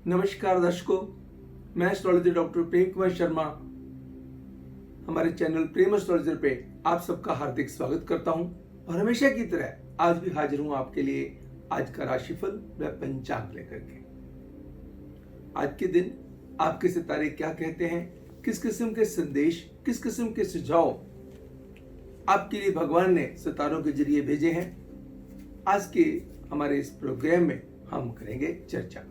नमस्कार दर्शकों, मैं एस्ट्रोलॉजर डॉक्टर प्रेम कुमार शर्मा हमारे चैनल प्रेम एस्ट्रोलॉजर पे आप सबका हार्दिक स्वागत करता हूं और हमेशा की तरह आज भी हाजिर हूं आपके लिए आज का राशिफल व पंचांग लेकर के। आज के दिन आपके सितारे क्या कहते हैं, किस किस्म के संदेश, किस किस्म के सुझाव आपके लिए भगवान ने सितारों के जरिए भेजे हैं, आज के हमारे इस प्रोग्राम में हम करेंगे चर्चा।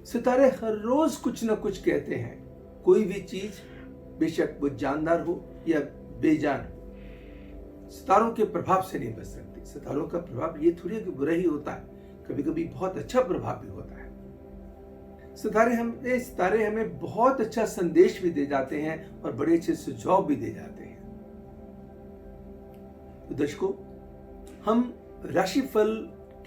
सितारे हर रोज कुछ न कुछ कहते हैं। कोई भी चीज, बेशक वो जानदार हो या बेजान, सितारों के प्रभाव से नहीं बच सकती। सितारों का प्रभाव ये थोड़ी कि बुरा ही होता है, कभी कभी बहुत अच्छा प्रभाव भी होता है। सितारे हमें बहुत अच्छा संदेश भी दे जाते हैं और बड़े अच्छे सुझाव भी दे जाते हैं। तो दर्शकों, हम राशिफल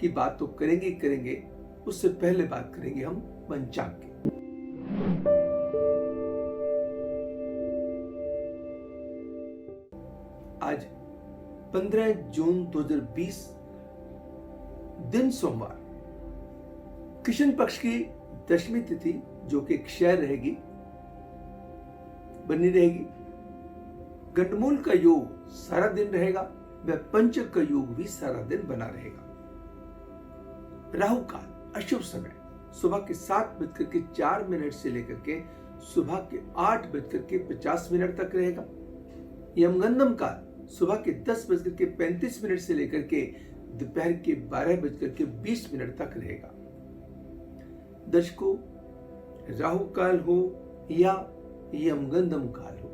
की बात तो करेंगे, उससे पहले बात करेंगे हम पंचांग की। आज 15 जून 2020 दिन सोमवार, कृष्ण पक्ष की दशमी तिथि जो कि क्षय बनी रहेगी। गंडमूल का योग सारा दिन रहेगा व पंचक का योग भी सारा दिन बना रहेगा। राहु काल अशुभ समय सुबह के 7:04 से लेकर के सुबह के 8:50 तक रहेगा। यमगंधम काल सुबह के 10:35 से लेकर के दोपहर के 12:20 तक रहेगा। दर्शकों, राहु काल हो या यमगंधम काल हो,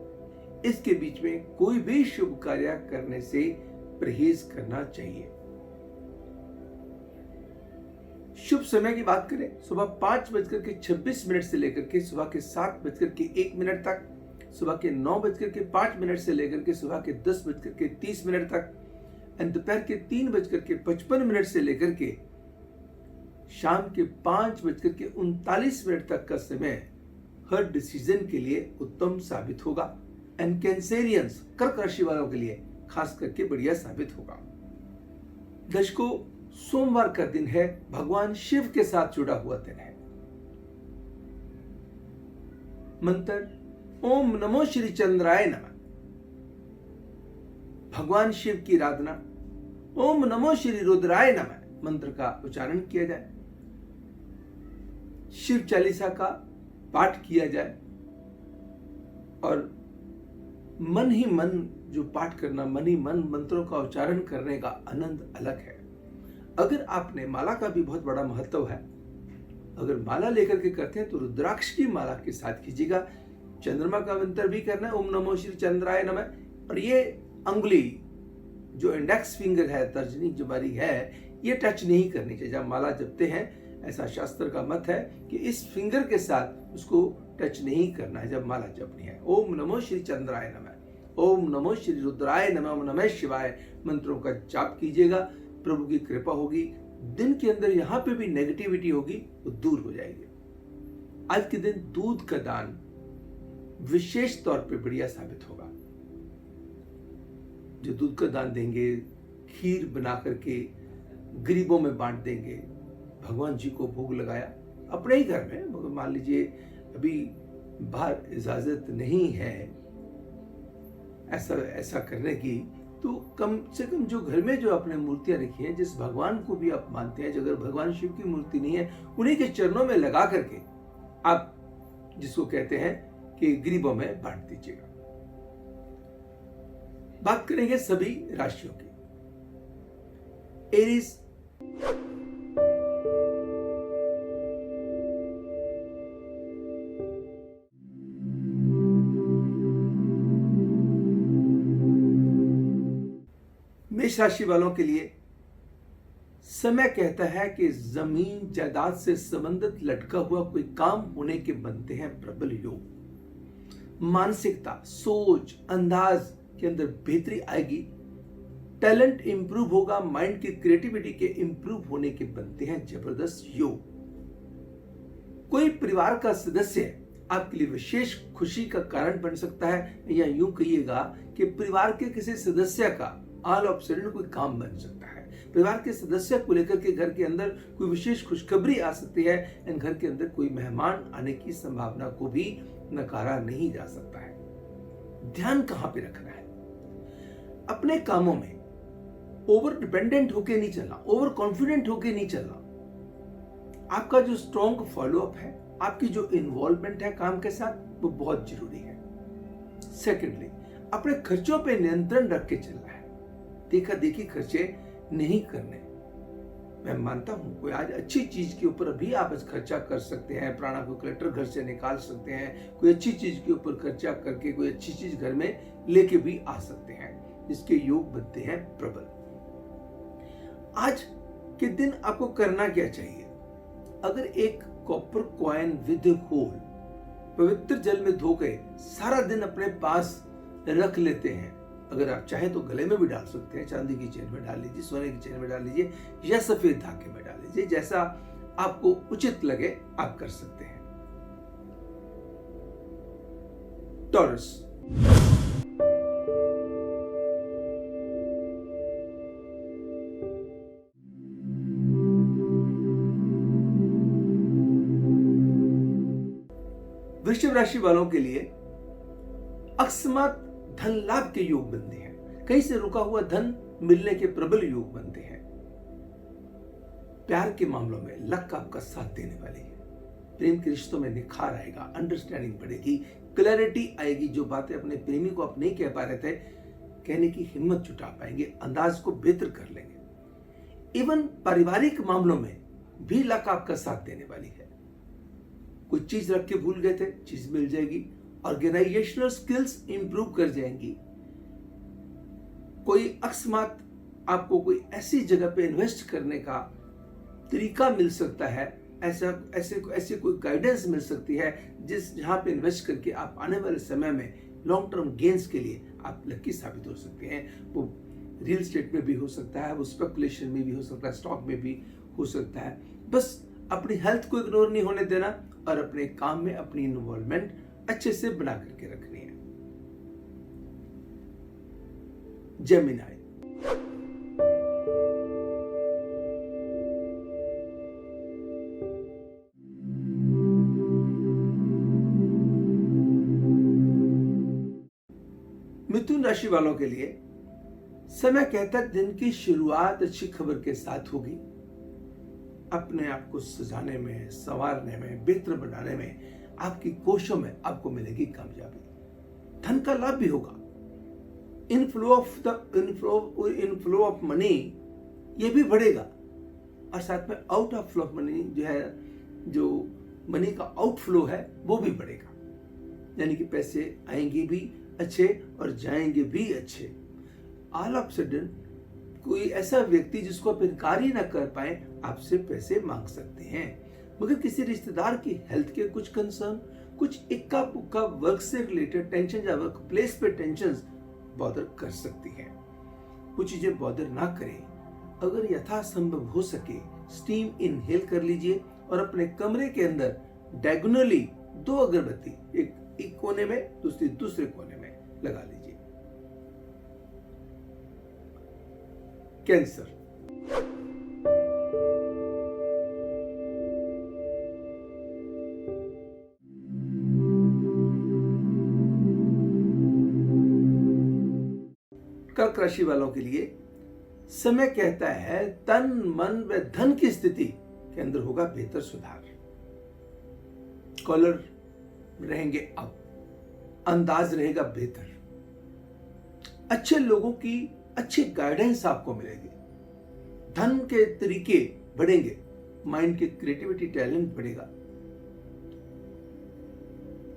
इसके बीच में कोई भी शुभ कार्य करने से परहेज करना चाहिए। शुभ समय की बात करें, सुबह 5:26 से लेकर के सुबह के 7:01 तक, सुबह के 9:05 से लेकर के सुबह के 10:30 तक, दोपहर के 3:55 से लेकर के शाम के 5:39 तक का समय हर डिसीजन के लिए उत्तम साबित होगा। एंड कैंसेरियंस, कर्क राशि वालों के लिए खास करके बढ़िया साबित होगा। दर्शकों, सोमवार का दिन है, भगवान शिव के साथ जुड़ा हुआ दिन है। मंत्र ओम नमो श्री चंद्राय नमः। भगवान शिव की आराधना ओम नमो श्री रुद्राय नमः मंत्र का उच्चारण किया जाए। शिव चालीसा का पाठ किया जाए और मन ही मन जो पाठ करना, मन ही मन मंत्रों का उच्चारण करने का आनंद अलग है। अगर आपने माला का भी बहुत बड़ा महत्व है, अगर माला लेकर के करते हैं तो रुद्राक्ष की माला के साथ कीजिएगा। चंद्रमा का मंत्र भी करना है, ओम नमो श्री चंद्राय नमः। और ये अंगुली जो इंडेक्स फिंगर है, तर्जनी जो हमारी है, ये टच नहीं करनी चाहिए। जब माला जपते हैं, ऐसा शास्त्र का मत है कि इस फिंगर के साथ उसको टच नहीं करना है जब माला जपनी है। ओम नमो श्री चंद्राय नमः, ओम नमो श्री रुद्राय नमः, ओम नमः शिवाय मंत्रों का जाप कीजिएगा। प्रभु की कृपा होगी, दिन के अंदर यहां पे भी नेगेटिविटी होगी वो दूर हो जाएगी। आज के दिन दूध का दान विशेष तौर पे बढ़िया साबित होगा। जो दूध का दान देंगे, खीर बना करके गरीबों में बांट देंगे, भगवान जी को भोग लगाया अपने ही घर में। मान लीजिए अभी बाहर इजाजत नहीं है ऐसा करने की, तो कम से कम जो घर में जो आपने मूर्तियां रखी हैं, जिस भगवान को भी आप मानते हैं, अगर भगवान शिव की मूर्ति नहीं है, उन्हीं के चरणों में लगा करके आप जिसको कहते हैं कि गरीबों में बांट दीजिएगा। बात करेंगे सभी राशियों की। एरीज, मेष राशि वालों के लिए समय कहता है कि जमीन जायदाद से संबंधित लटका हुआ कोई काम होने के बनते हैं प्रबल योग। मानसिकता, सोच, अंदाज के अंदर बेहतरी आएगी। टैलेंट इंप्रूव होगा, माइंड की क्रिएटिविटी के इंप्रूव होने के बनते हैं जबरदस्त योग। कोई परिवार का सदस्य आपके लिए विशेष खुशी का कारण बन सकता है, या यूं कहिएगा कि परिवार के किसी सदस्य का ऑल ऑफ सडन कोई काम बन सकता है। परिवार के सदस्य को लेकर के घर के अंदर कोई विशेष खुशखबरी आ सकती है एंड घर के अंदर कोई मेहमान आने की संभावना को भी नकारा नहीं जा सकता है। ध्यान कहां पे रखना है? अपने कामों में ओवर डिपेंडेंट होके नहीं चलना, ओवर कॉन्फिडेंट होके नहीं चलना। आपका जो स्ट्रॉन्ग फॉलोअप है, आपकी जो इन्वॉल्वमेंट है काम के साथ, वो बहुत जरूरी है। सेकेंडली, अपने खर्चों पे नियंत्रण रख के चलना है। देखा देखी खर्चे नहीं करने। मैं मानता हूं कोई आज अच्छी चीज के ऊपर भी आप खर्चा कर सकते हैं, पुराना कोई कलेक्टर घर से निकाल सकते हैं, कोई अच्छी चीज के ऊपर खर्चा करके कोई अच्छी चीज घर में लेके भी आ सकते हैं, जिसके योग बनते हैं प्रबल। आज के दिन आपको करना क्या चाहिए? अगर एक कॉपर कॉइन विद होल पवित्र जल में धो के सारा दिन अपने पास रख लेते हैं, अगर आप चाहे तो गले में भी डाल सकते हैं, चांदी की चेन में डाल लीजिए, सोने की चेन में डाल लीजिए या सफेद धागे में डाल लीजिए, जैसा आपको उचित लगे आप कर सकते हैं। टॉरस, वृश्चिक राशि वालों के लिए अकस्मात धन लाभ के योग बनते हैं। कहीं से रुका हुआ धन मिलने के प्रबल योग बनते हैं। प्यार के मामलों में लक आपका साथ देने वाली है। प्रेम के रिश्तों में निखार आएगा, अंडरस्टैंडिंग बढ़ेगी, क्लैरिटी आएगी। जो बातें अपने प्रेमी को आप नहीं कह पा रहे थे, कहने की हिम्मत जुटा पाएंगे, अंदाज को बेहतर कर लेंगे। इवन पारिवारिक मामलों में भी लक आपका साथ देने वाली है। कोई चीज रख के भूल गए थे, चीज मिल जाएगी। ऑर्गेनाइजेशनल स्किल्स इंप्रूव कर जाएंगी। कोई अकस्मात आपको कोई ऐसी जगह पे इन्वेस्ट करने का तरीका मिल सकता है, ऐसे कोई गाइडेंस मिल सकती है जहां पे इन्वेस्ट करके आप आने वाले समय में लॉन्ग टर्म गेन्स के लिए आप लकी साबित हो सकते हैं। वो रियल एस्टेट में भी हो सकता है, वो स्पेकुलेशन में भी हो सकता है, स्टॉक में भी हो सकता है। बस अपनी हेल्थ को इग्नोर नहीं होने देना और अपने काम में अपनी इन्वॉल्वमेंट अच्छे से बना करके रखनी है। जेमिनी, मिथुन राशि वालों के लिए समय कहता है दिन की शुरुआत अच्छी खबर के साथ होगी। अपने आप को सजाने में, संवारने में, बेहतर बनाने में आपकी कोशिशों में आपको मिलेगी कामयाबी। धन का लाभ भी होगा। इनफ्लो ऑफ मनी ये भी बढ़ेगा और साथ में out of flow of money जो है, जो मनी का आउटफ्लो है वो भी बढ़ेगा। यानी कि पैसे आएंगे भी अच्छे और जाएंगे भी अच्छे। ऑल ऑफ सडन कोई ऐसा व्यक्ति जिसको आप इनकार ही ना कर पाए आपसे पैसे मांग सकते हैं। मगर किसी रिश्तेदार की हेल्थ के कुछ कंसर्न, कुछ इक्का पुक्का वर्क से रिलेटेड टेंशन या वर्क प्लेस पे टेंशन बॉदर कर सकती है। वो चीजें बॉदर ना करें। अगर यथासंभव हो सके स्टीम इनहेल कर लीजिए और अपने कमरे के अंदर डायगोनली 2 अगरबत्ती, एक कोने में, दूसरे कोने में लगा लीजिए। कैंसर, कर्क राशि वालों के लिए समय कहता है तन मन व धन की स्थिति के अंदर होगा बेहतर सुधार। कॉलर रहेंगे अप, अंदाज रहेगा बेहतर, अच्छे लोगों की अच्छी गाइडेंस आपको मिलेगी, धन के तरीके बढ़ेंगे, माइंड की क्रिएटिविटी टैलेंट बढ़ेगा।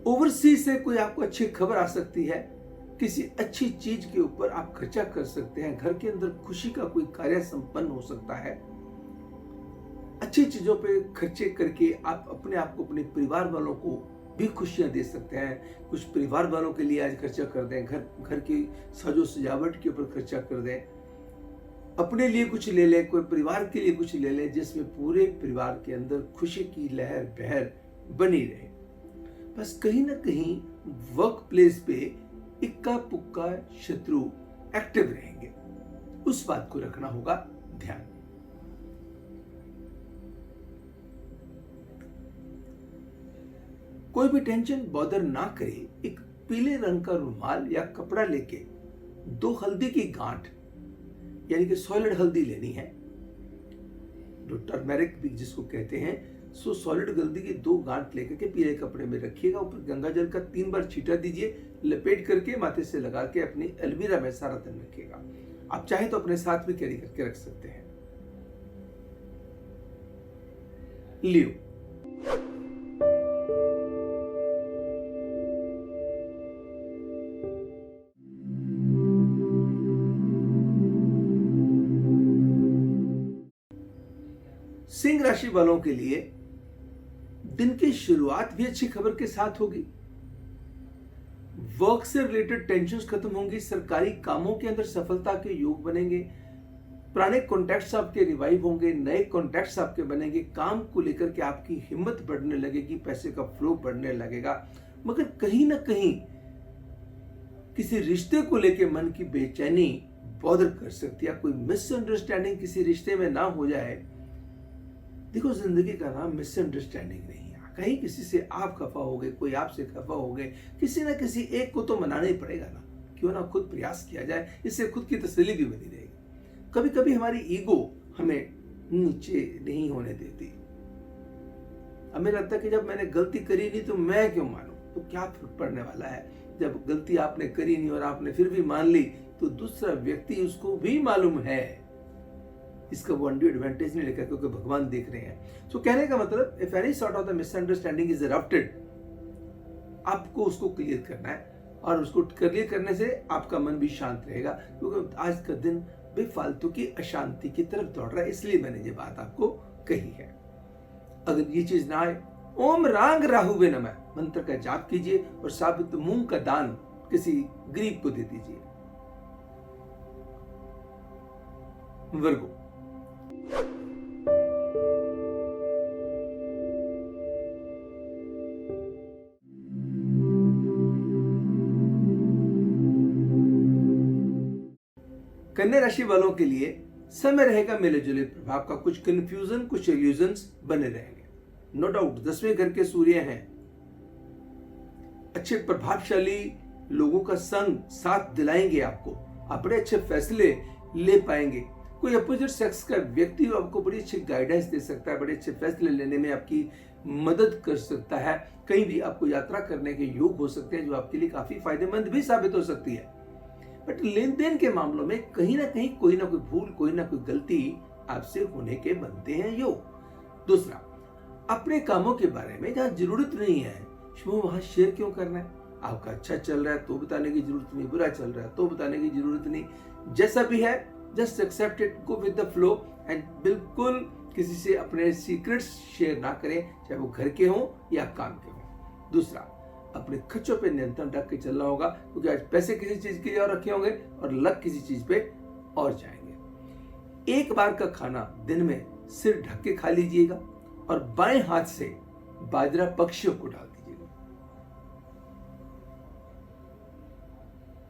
ओवरसीज से कोई आपको अच्छी खबर आ सकती है, किसी अच्छी चीज के ऊपर आप खर्चा कर सकते हैं, घर के अंदर खुशी का कोई कार्य संपन्न हो सकता है। अच्छी चीजों पे खर्चे करके आप अपने आप को, अपने परिवार वालों को भी खुशियां दे सकते हैं। कुछ परिवार वालों के लिए आज खर्चा कर दें, घर की साजो सजावट के ऊपर खर्चा कर दें, अपने लिए कुछ ले लें, कोई परिवार के लिए कुछ ले लें, जिसमें पूरे परिवार के अंदर खुशी की लहर बहर बनी रहे। बस कहीं ना कहीं वर्क प्लेस पे इक्का पुक्का शत्रु एक्टिव रहेंगे, उस बात को रखना होगा ध्यान। कोई भी टेंशन बॉदर ना करे, एक पीले रंग का रुमाल या कपड़ा लेके 2 हल्दी की गांठ यानी कि सॉलिड हल्दी लेनी है, जो टर्मेरिक भी जिसको कहते हैं, सो सॉलिड हल्दी की 2 गांठ लेकर के पीले कपड़े में रखिएगा। ऊपर गंगा जल का 3 बार छींटा दीजिए, लपेट करके माथे से लगा के अपनी अलमीरा में सारा दिन रखिएगा। आप चाहे तो अपने साथ भी कैरी करके रख सकते हैं। लियो, सिंह राशि वालों के लिए दिन की शुरुआत भी अच्छी खबर के साथ होगी। वर्क से रिलेटेड टेंशन्स खत्म होंगी, सरकारी कामों के अंदर सफलता के योग बनेंगे, पुराने कॉन्टैक्ट्स आपके रिवाइव होंगे, नए कॉन्टैक्ट्स आपके बनेंगे, काम को लेकर के आपकी हिम्मत बढ़ने लगेगी, पैसे का फ्लो बढ़ने लगेगा। मगर कहीं ना कहीं किसी रिश्ते को लेकर मन की बेचैनी बॉदर कर सकती है, कोई मिसअंडरस्टैंडिंग किसी रिश्ते में ना हो जाए। देखो, जिंदगी का नाम मिसअंडरस्टैंडिंग नहीं है। कहीं किसी से आप खफा हो गए, कोई आपसे खफा हो गए, किसी ना किसी एक को तो मनाना ही पड़ेगा ना। क्यों ना खुद प्रयास किया जाए, इससे खुद की तसल्ली भी बनी रहेगी। कभी कभी हमारी ईगो हमें नीचे नहीं होने देती। हमें लगता है कि जब मैंने गलती करी नहीं तो मैं क्यों मानूं, तो क्या फर्क पड़ने वाला है। जब गलती आपने करी नहीं और आपने फिर भी मान ली, तो दूसरा व्यक्ति उसको भी मालूम है, इसका वो अनड्यू एडवांटेज नहीं लेगा, क्योंकि भगवान देख रहे हैं। तो कहने का मतलब, if any sort of the misunderstanding is erupted, आपको उसको क्लियर करना है, और उसको क्लियर करने से आपका मन भी शांत रहेगा, क्योंकि आज का दिन बेफालतू की अशांति की तरफ दौड़ रहा है। इसलिए मैंने ये बात आपको कही है। अगर ये चीज ना आए, ओम रांग राहुवे नमः मंत्र का जाप कीजिए और साबुत मूंग का दान किसी गरीब को दे दीजिए। वर्गो, कन्या राशि वालों के लिए समय रहेगा मिले जुले प्रभाव का। कुछ कंफ्यूजन, कुछ इल्यूजन्स बने रहेंगे, नो डाउट। 10वें घर के सूर्य हैं, अच्छे प्रभावशाली लोगों का संग साथ दिलाएंगे आपको, आप बड़े अच्छे फैसले ले पाएंगे। कोई अपोजिट सेक्स का व्यक्ति आपको बड़ी अच्छी गाइडेंस दे सकता है, बड़े अच्छे फैसले लेने में आपकी मदद कर सकता है। कहीं भी आपको यात्रा करने के योग हो सकते हैं, जो आपके लिए काफी फायदेमंद भी साबित हो सकती है। बट लेन देन के मामलों में कहीं ना कहीं कोई ना कोई भूल, कोई ना कोई गलती आपसे होने के बनते हैं योग। दूसरा, अपने कामों के बारे में जहां जरूरत नहीं है वहां शेयर क्यों करना है। आपका अच्छा चल रहा है तो बताने की जरूरत नहीं, बुरा चल रहा है तो बताने की जरूरत नहीं। जैसा भी है just accept it, go with the flow, and बिल्कुल किसी से अपने सीक्रेट्स शेयर ना करें, चाहे वो घर के हों या काम के हों। दूसरा, अपने खर्चों पे नियंत्रण रख के चलना होगा, क्योंकि आज पैसे किसी चीज के लिए और रखे होंगे और लग किसी चीज पे और जाएंगे। एक बार का खाना दिन में सिर ढक के खा लीजिएगा और बाएं हाथ से बाजरा पक्षियों को डाल दीजिएगा।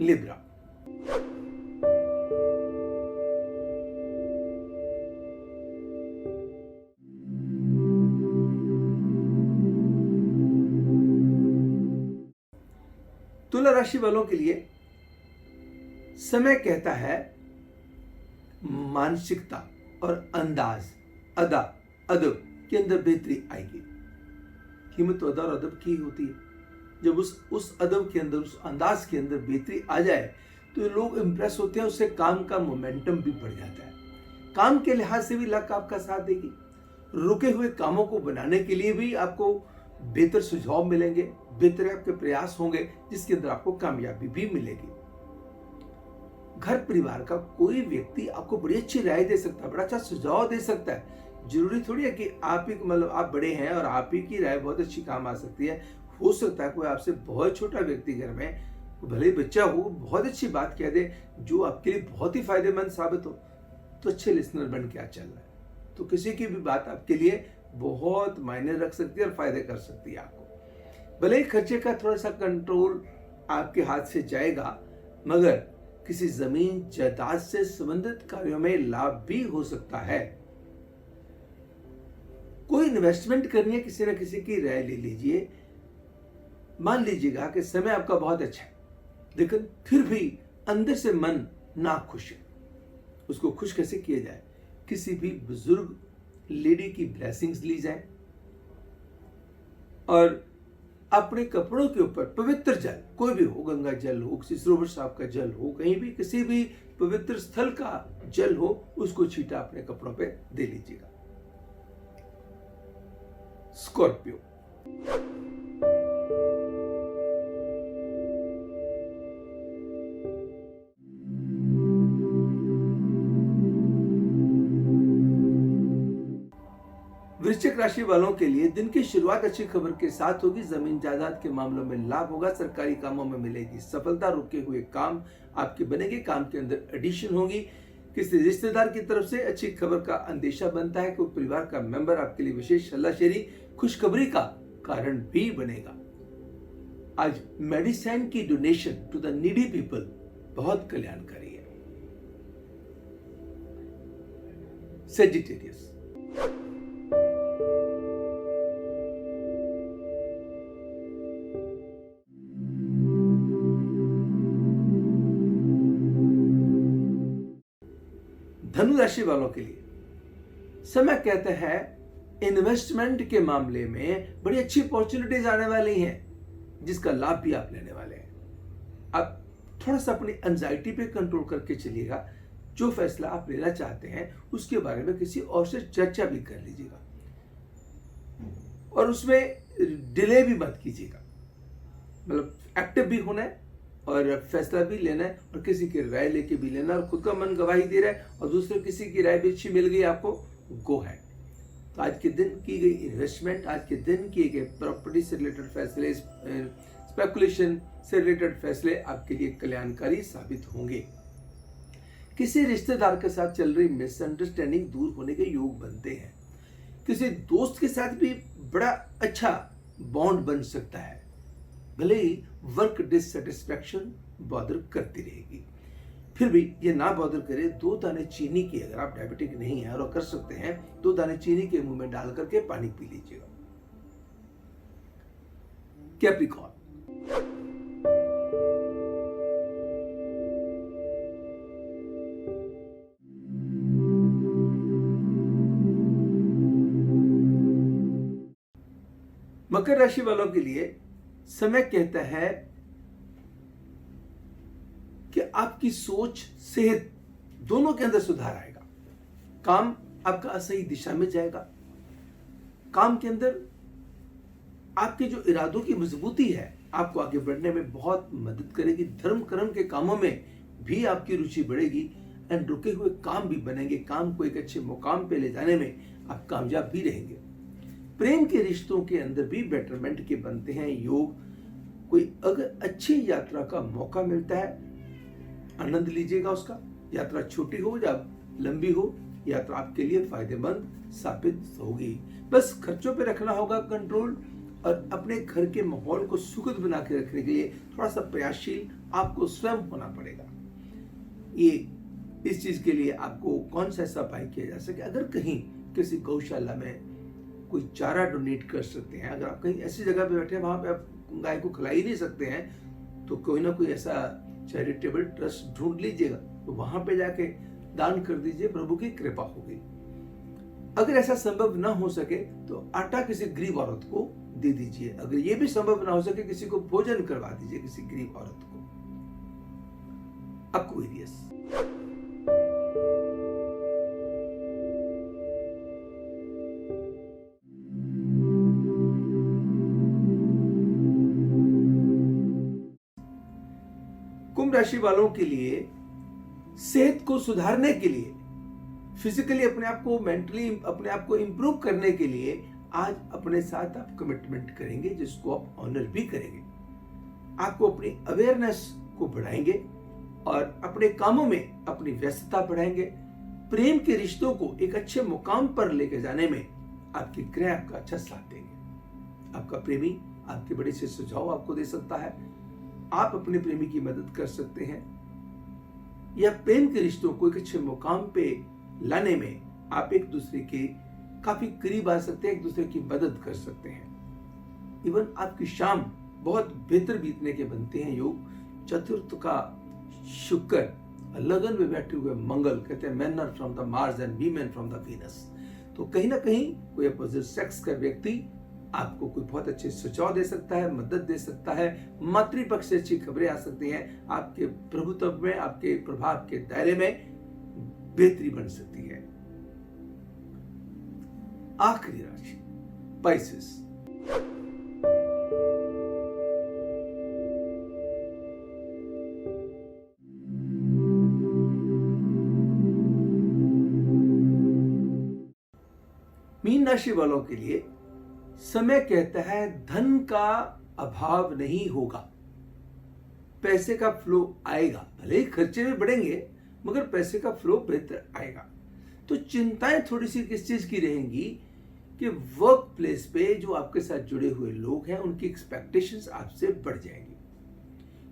लिब्रा, तुला राशि वालों के लिए समय कहता है मानसिकता और अंदाज, अदा अदब के अंदर बेहतरी आएगी। कीमत तो अदा और अदब की होती है। जब उस अदब के अंदर, उस अंदाज के अंदर बेहतरी आ जाए तो लोग इंप्रेस होते हैं, उससे काम का मोमेंटम भी बढ़ जाता है। काम के लिहाज से भी लक आपका साथ देगी। रुके हुए कामों को बनाने के लिए भी आपको बेहतर सुझाव मिलेंगे, बेहतर आपके प्रयास होंगे, जिसके अंदर आपको कामयाबी भी मिलेगी। घर परिवार का कोई व्यक्ति आपको बड़ी अच्छी राय दे सकता है, बड़ा अच्छा सुझाव दे सकता है। जरूरी थोड़ी है कि आप ही, मतलब आप बड़े हैं और आप ही की राय बहुत अच्छी काम आ सकती है। हो सकता है कोई आपसे बहुत छोटा व्यक्ति घर में, भले ही बच्चा हो, बहुत अच्छी बात कह दे जो आपके लिए बहुत ही फायदेमंद साबित हो, तो अच्छे लिसनर बन के चल रहा है। तो किसी की भी बात आपके लिए बहुत मायने रख सकती है और फायदे कर सकती है आपको। भले ही खर्चे का थोड़ा सा कंट्रोल आपके हाथ से जाएगा, मगर किसी जमीन जायदाद से संबंधित कार्यों में लाभ भी हो सकता है। कोई इन्वेस्टमेंट करनी है, किसी न किसी की राय ले लीजिए। मान लीजिएगा कि समय आपका बहुत अच्छा है, लेकिन फिर भी अंदर से मन ना खुश है। उसको खुश कैसे किया जाए? किसी भी बुजुर्ग लेडी की ब्लेसिंग्स ली जाए और अपने कपड़ों के ऊपर पवित्र जल, कोई भी हो, गंगा जल हो, किसी सरोवर साहब का जल हो, कहीं भी किसी भी पवित्र स्थल का जल हो, उसको छींटा अपने कपड़ों पे दे लीजिएगा। स्कॉर्पियो, वृश्चिक राशि वालों के लिए दिन की शुरुआत अच्छी खबर के साथ होगी। जमीन जायदाद के मामलों में लाभ होगा। सरकारी कामों में मिलेगी सफलता। रुके हुए काम आपके बनेंगे। काम के अंदर एडिशन होगी। किसी रिश्तेदार की तरफ से अच्छी खबर का अंदेशा बनता है। कोई परिवार का मेंबर आपके लिए विशेष सलाहशेरी, खुशखबरी का कारण भी बनेगा। आज मेडिसिन की donation to the needy people बहुत कल्याणकारी है। सेजिटेरियस, धनु राशि वालों के लिए समय कहते हैं इन्वेस्टमेंट के मामले में बड़ी अच्छी अपॉर्चुनिटीज आने वाली हैं, जिसका लाभ भी आप लेने वाले हैं। आप थोड़ा सा अपनी एंजाइटी पे कंट्रोल करके चलिएगा। जो फैसला आप लेना चाहते हैं उसके बारे में किसी और से चर्चा भी कर लीजिएगा और उसमें डिले भी मत कीजिएगा। मतलब एक्टिव भी होना है और फैसला भी लेना है और किसी की राय लेके भी लेना, और खुद का मन गवाही दे रहा है और दूसरे किसी की राय भी अच्छी मिल गई आपको, गो है। तो आज के दिन की गई इन्वेस्टमेंट, आज के दिन किए गए प्रॉपर्टी से रिलेटेड फैसले, स्पेकुलेशन से रिलेटेड फैसले आपके लिए कल्याणकारी साबित होंगे। किसी रिश्तेदार के साथ चल रही मिसअंडरस्टैंडिंग दूर होने के योग बनते हैं। किसी दोस्त के साथ भी बड़ा अच्छा बॉन्ड बन सकता है। भले ही वर्क डिससेटिस्फैक्शन बॉदर करती रहेगी, फिर भी ये ना बॉदर करे। 2 दाने चीनी की, अगर आप डायबिटिक नहीं है और कर सकते हैं, 2 दाने चीनी के मुंह में डाल करके पानी पी लीजिएगा। कैप्रिकॉर्न, मकर राशि वालों के लिए समय कहता है कि आपकी सोच, सेहत दोनों के अंदर सुधार आएगा। काम आपका सही दिशा में जाएगा। काम के अंदर आपके जो इरादों की मजबूती है आपको आगे बढ़ने में बहुत मदद करेगी। धर्म कर्म के कामों में भी आपकी रुचि बढ़ेगी एंड रुके हुए काम भी बनेंगे। काम को एक अच्छे मुकाम पे ले जाने में आप कामयाब भी रहेंगे। प्रेम के रिश्तों के अंदर भी बेटरमेंट के बनते हैं योग। कोई अगर अच्छी यात्रा का मौका मिलता है, आनंद लीजिएगा उसका। यात्रा छोटी हो या लंबी हो, यात्रा आपके लिए फायदेमंद साबित होगी। बस खर्चों पे रखना होगा कंट्रोल और अपने घर के माहौल को सुखद बना के रखने के लिए थोड़ा सा प्रयासशील आपको स्वयं होना पड़ेगा। ये इस चीज के लिए आपको कौन सा ऐसा उपाय किया जा सके? अगर कहीं किसी गौशाला में कोई चारा डोनेट कर सकते हैं, अगर आप कहीं ऐसी जगह पे बैठे हैं वहां पे आप गाय को खिला ही नहीं सकते हैं, तो कोई ना कोई ऐसा चैरिटेबल ट्रस्ट ढूंढ लीजिएगा, तो वहां पे जाके दान कर दीजिए, प्रभु की कृपा होगी। अगर ऐसा संभव ना हो सके तो आटा किसी गरीब औरत को दे दीजिए। अगर ये भी संभव ना हो सके, किसी को भोजन करवा दीजिए, किसी गरीब औरत को। एक्वेरियस, कुंभ राशि वालों के लिए सेहत को सुधारने के लिए, फिजिकली अपने आप को, मेंटली अपने आप को इंप्रूव करने के लिए आज अपने साथ आप कमिटमेंट करेंगे, जिसको आप ऑनर भी करेंगे। आपको अपनी अवेयरनेस को बढ़ाएंगे और अपने कामों में अपनी व्यस्तता बढ़ाएंगे। प्रेम के रिश्तों को एक अच्छे मुकाम पर लेके जाने में आपकी ग्रह आपका अच्छा साथ देंगे। आपका प्रेमी आपके बड़े से सुझाव आपको दे सकता है। आप अपने प्रेमी की मदद कर सकते हैं या प्रेम के रिश्तों को एक अच्छे मुकाम पे लाने में आप एक दूसरे के काफी करीब आ सकते हैं, एक दूसरे की मदद कर सकते हैं। इवन आपकी शाम बहुत बेहतर बीतने के बनते हैं योग। चतुर्थ का शुक्र, लगन में बैठे हुए मंगल, कहते हैं men are from the Mars and women from the Venus. तो कहीं ना कहीं कोई अपोजिट सेक्स का व्यक्ति आपको कोई बहुत अच्छे सुझाव दे सकता है, मदद दे सकता है, मातृपक्ष से अच्छी खबरें आ सकती हैं, आपके प्रभुत्व में, आपके प्रभाव के दायरे में बेहतरी बन सकती है। आखिरी राशि पाइसेस। मीन राशि वालों के लिए समय कहता है धन का अभाव नहीं होगा, पैसे का फ्लो आएगा, भले ही खर्चे भी बढ़ेंगे मगर पैसे का फ्लो बेहतर आएगा। तो चिंताएं थोड़ी सी किस चीज की रहेंगी कि वर्क प्लेस पे जो आपके साथ जुड़े हुए लोग हैं उनकी एक्सपेक्टेशंस आपसे बढ़ जाएंगी।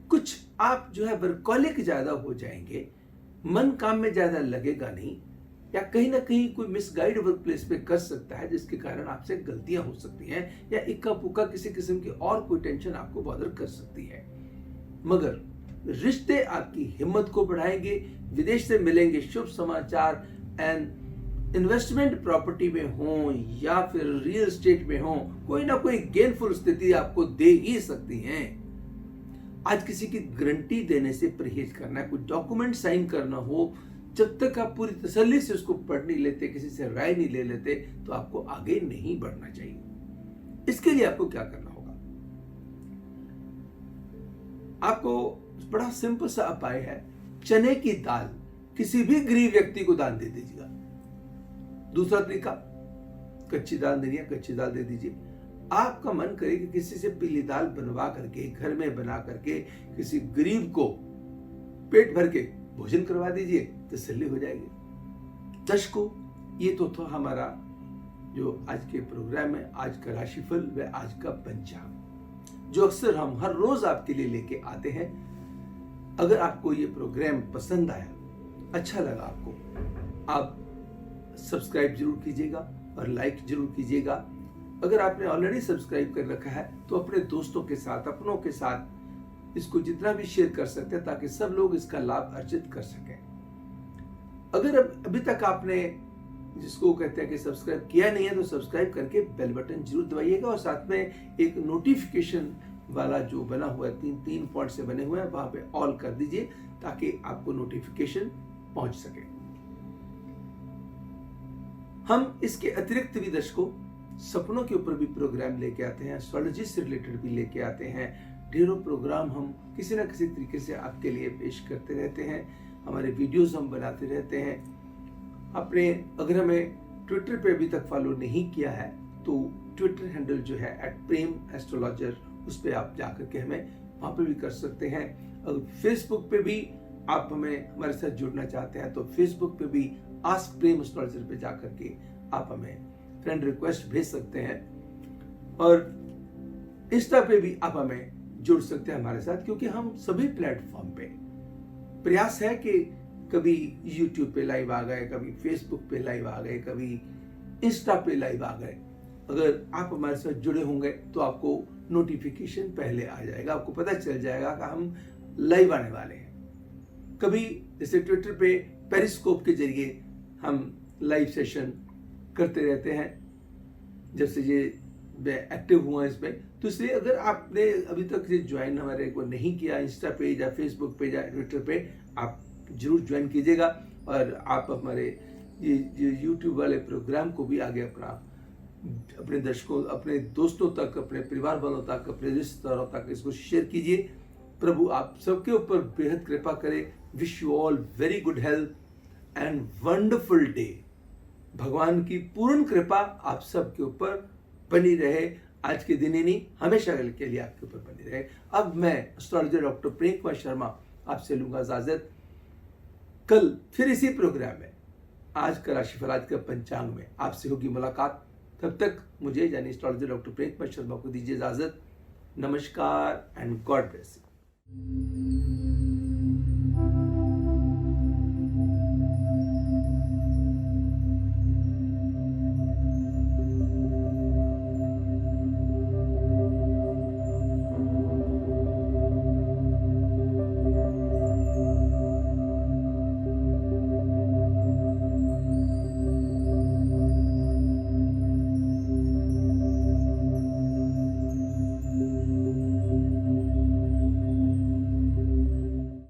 कुछ आप जो है वर्कहॉलिक ज्यादा हो जाएंगे, मन काम में ज्यादा लगेगा नहीं, या कहीं ना कहीं कोई मिसगाइड वर्क प्लेस पे कर सकता है जिसके कारण आपसे गलतियां हो सकती हैं, या इक्का पुक्का किसी किस्म की और कोई टेंशन आपको बॉदर कर सकती है। मगर रिश्ते आपकी हिम्मत को बढ़ाएंगे, विदेश से मिलेंगे शुभ समाचार, एंड इन्वेस्टमेंट प्रॉपर्टी में हो या फिर रियल एस्टेट में हो, कोई ना कोई गेनफुल स्थिति आपको दे ही सकती हैं। आज किसी की गारंटी देने से परहेज करना है, कोई डॉक्यूमेंट साइन करना हो, जब तक आप पूरी तसल्ली से उसको पढ़ नहीं लेते, किसी से राय नहीं ले लेते, तो आपको आगे नहीं बढ़ना चाहिए। इसके लिए आपको क्या करना होगा? आपको बड़ा सिंपल सा उपाय है, चने की दाल किसी भी गरीब व्यक्ति को दान दे दीजिएगा। दूसरा तरीका, कच्ची दाल देनी है, कच्ची दाल दे दीजिए। आपका मन करे कि किसी से पीली दाल बनवा करके, घर में बना करके किसी गरीब को पेट भर के भोजन करवा दीजिए, तसल्ली हो जाएगी। दर्शकों, ये तो था हमारा जो आज के प्रोग्राम में आज का राशिफल व आज का पंचांग, जो अक्सर हम हर रोज आपके लिए लेके आते हैं। अगर आपको ये प्रोग्राम पसंद आया, अच्छा लगा आपको, आप सब्सक्राइब जरूर कीजिएगा और लाइक जरूर कीजिएगा। अगर आपने ऑलरेडी सब्सक्राइब कर रखा है तो अपने दोस्तों के साथ, अपनों के साथ इसको जितना भी शेयर कर सकते हैं ताकि सब लोग इसका लाभ अर्जित कर सकें। अगर अभी तक आपने जिसको कहते हैं कि सब्सक्राइब किया नहीं है तो सब्सक्राइब करके बेल बटन जरूर दबाइएगा, और साथ में एक नोटिफिकेशन वाला जो बना हुआ है, तीन पॉइंट से बने हुए हैं, वहां पे ऑल कर दीजिए ताकि आपको नोटिफिकेशन पहुंच सके। हम इसके अतिरिक्त भी दर्शकों सपनों के ऊपर भी प्रोग्राम लेके आते हैं, एस्ट्रोलॉजी से रिलेटेड भी लेके आते हैं। ढेरों प्रोग्राम हम किसी ना किसी तरीके से आपके लिए पेश करते रहते हैं, हमारे वीडियोस हम बनाते रहते हैं। आपने अगर हमें ट्विटर पे अभी तक फॉलो नहीं किया है तो ट्विटर हैंडल जो है @प्रेम_एस्ट्रोलॉजर, उस पर आप जाकर के हमें वहाँ पे भी कर सकते हैं। अगर फेसबुक पे भी आप हमारे साथ जुड़ना चाहते हैं तो फेसबुक पे भी आस्क प्रेम एस्ट्रोलॉजर पे जाकर के आप हमें फ्रेंड रिक्वेस्ट भेज सकते हैं, और इंस्टा पे भी आप हमें जुड़ सकते हैं हमारे साथ, क्योंकि हम सभी प्लेटफॉर्म पे प्रयास है कि कभी यूट्यूब पे लाइव आ गए, कभी फेसबुक पे लाइव आ गए, कभी इंस्टा पे लाइव आ गए। अगर आप हमारे साथ जुड़े होंगे तो आपको नोटिफिकेशन पहले आ जाएगा, आपको पता चल जाएगा कि हम लाइव आने वाले हैं। कभी जैसे ट्विटर पे पेरिस्कोप के जरिए हम लाइव सेशन करते रहते हैं, जब से ये एक्टिव हुआ इसमें, तो इसलिए अगर आपने अभी तक ये ज्वाइन हमारे को नहीं किया इंस्टा पेज या फेसबुक पेज या ट्विटर पे, आप जरूर ज्वाइन कीजिएगा, और आप हमारे ये यूट्यूब वाले प्रोग्राम को भी आगे अपने दर्शकों, अपने दोस्तों तक, अपने परिवार वालों तक, अपने रिश्तेदारों तक इसको शेयर कीजिए। प्रभु आप सबके ऊपर बेहद कृपा करे। Wish you all very good health and wonderful day. भगवान की पूर्ण कृपा आप सबके ऊपर बनी रहे, आज के दिन ही नहीं हमेशा के लिए आपके ऊपर बनी रहे। अब मैं एस्ट्रोलॉजर डॉक्टर प्रेम कुमार शर्मा आपसे लूंगा इजाजत। कल फिर इसी प्रोग्राम में आज का राशिफल, आज का पंचांग में आपसे होगी मुलाकात। तब तक मुझे यानी एस्ट्रोलॉजर डॉक्टर प्रेम कुमार शर्मा को दीजिए इजाजत। नमस्कार एंड गॉड ब्लेस यू।